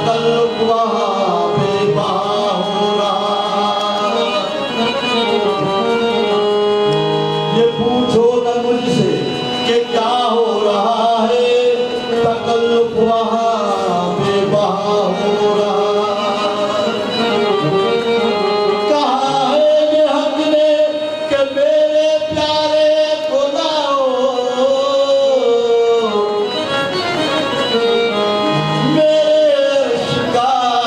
तकल्लुफ वहाँ बेबाह हो रहा। ये पूछो न मुझसे कि क्या हो रहा है, तकल्लुफ वहाँ बेबाह हो रहा। कहा है ये हक ने कि मेरे प्यारे को लाओ, मेरे शिकार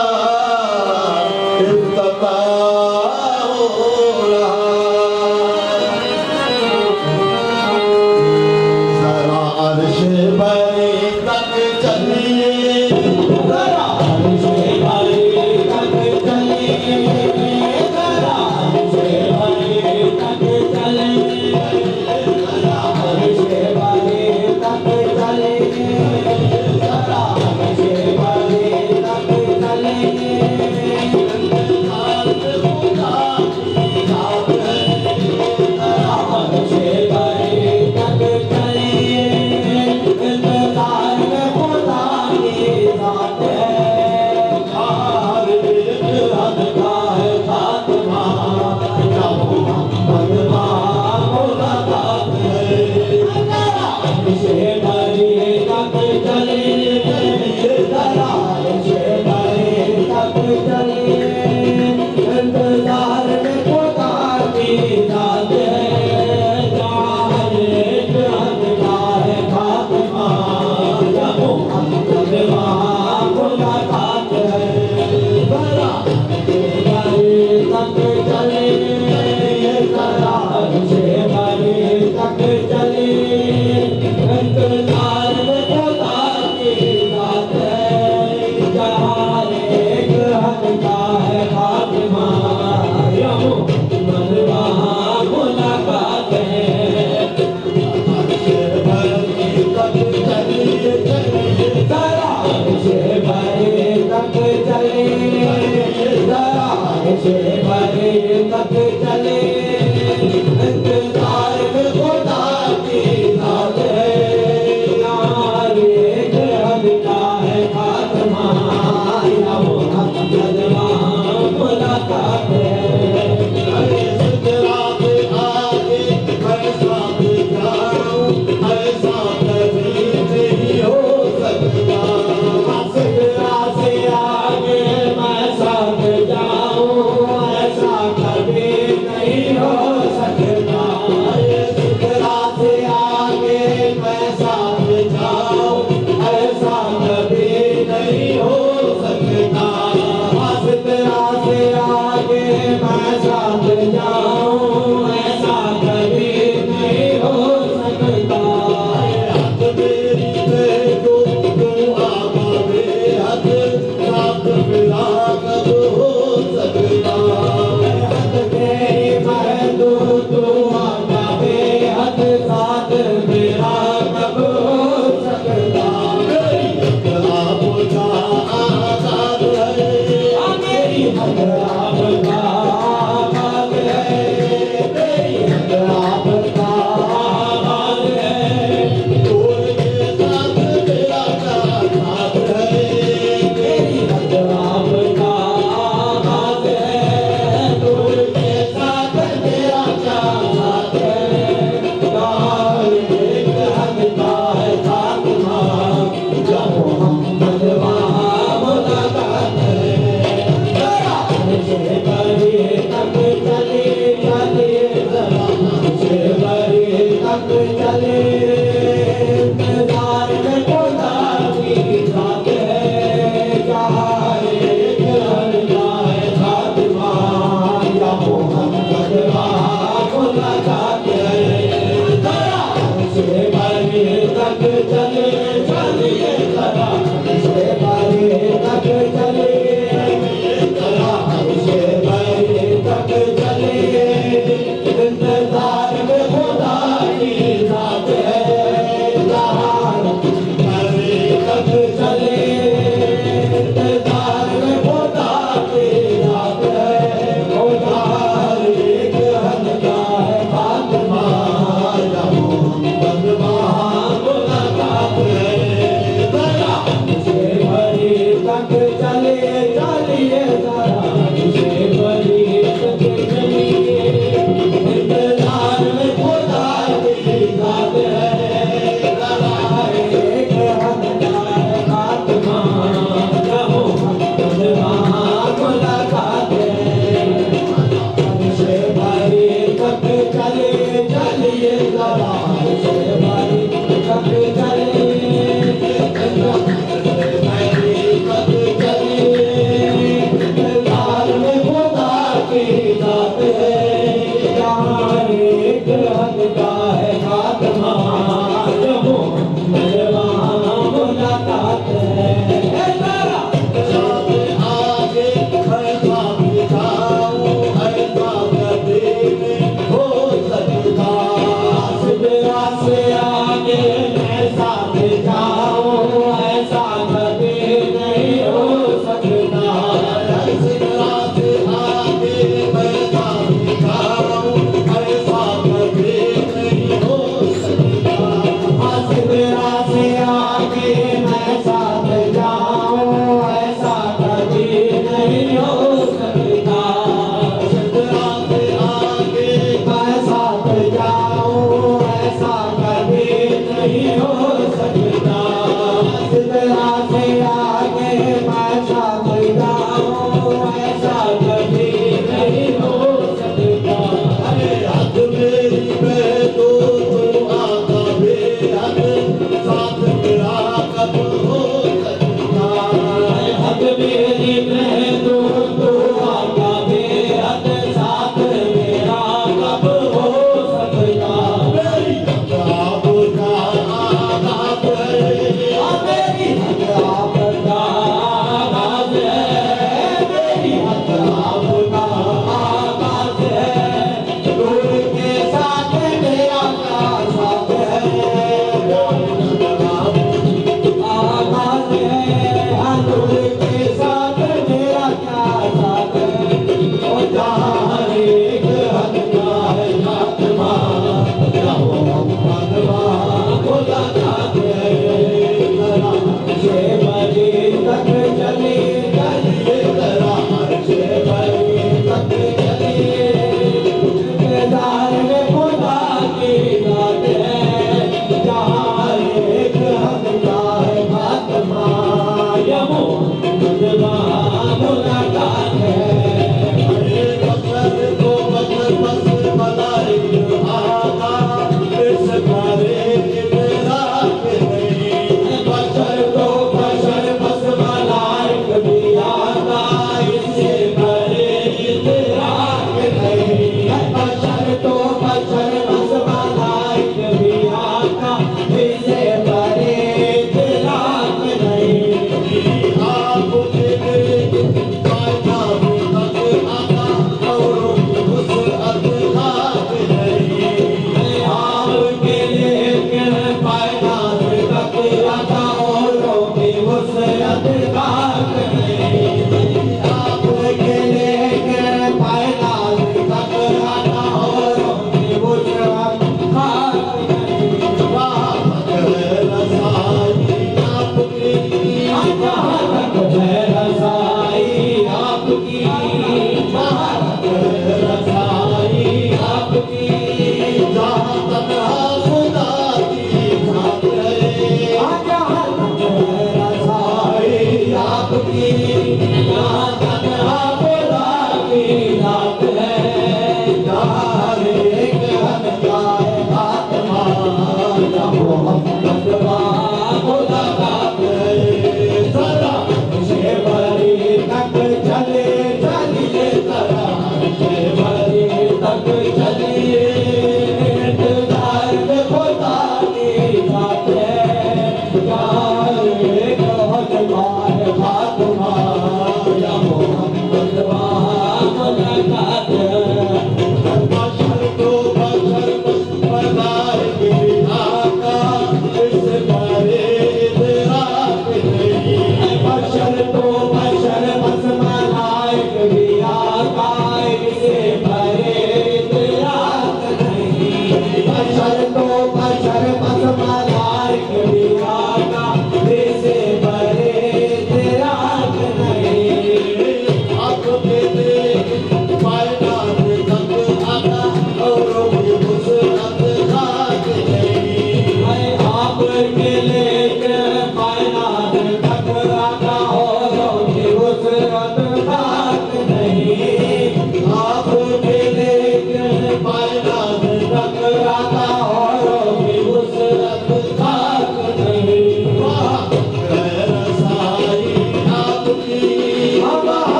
इफ्तिताह हो रहा। जरा अर्श बरी तक चलिए, जरा अर्श बरी तक चलिए, जरा अर्श बरी तक चलिए, जरा अर्श बरी तक चलिए, जरा अर्श बरी तक चलिए। इंतजार में खुदा की रात है, जरा अर्श बरी तक चलिए। इंतजार में खुदा की रात है, हर एक हद का है खात्मा, या मोहम्मद वहाँ मुलाकात है। जरा अर्श बरी तक चलिए, जरा अर्श बरी तक चलिए। इंतजार में खुदा की रात है, हर एक हद का है खात्मा, या मोहम्मद वहाँ मुलाकात है। जरा बरी तक चलिए, जरा अर्श बरी तक चलिए। इंतजार में खुदा की रात है, जहाँ एक हद का है खात्मा, या मोहम्मद वहाँ मुलाकात है। अर्श बरी तक चलिए, जरा अर्श बरी तक चलिए, जरा अर्श बरी तक चलिए। इंतजार में खुदा की रात है, हर एक हद का है खात्मा, या मोहम्मद वहाँ मुलाकात है। सिदरा से आगे मैं साथ जाऊं, ऐसा कभी नहीं हो सकता। सिदरा से आगे मैं साथ जाऊं, ऐसा कभी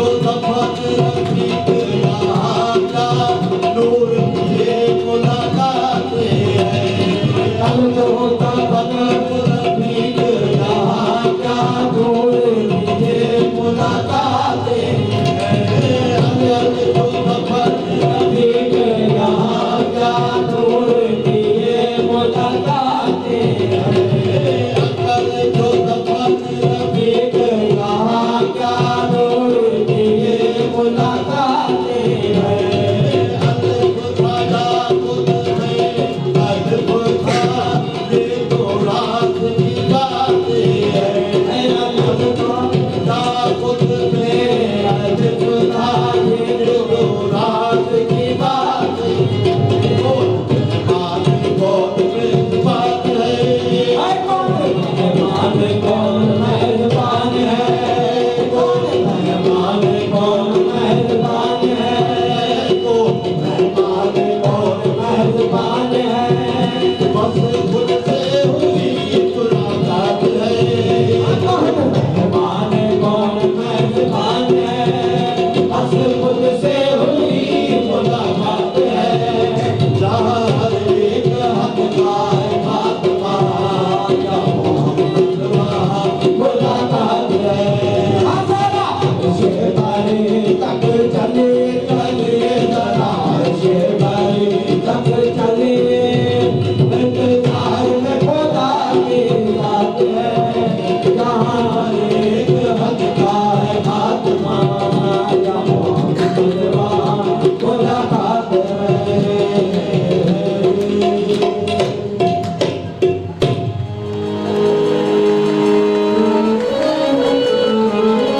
जो सफत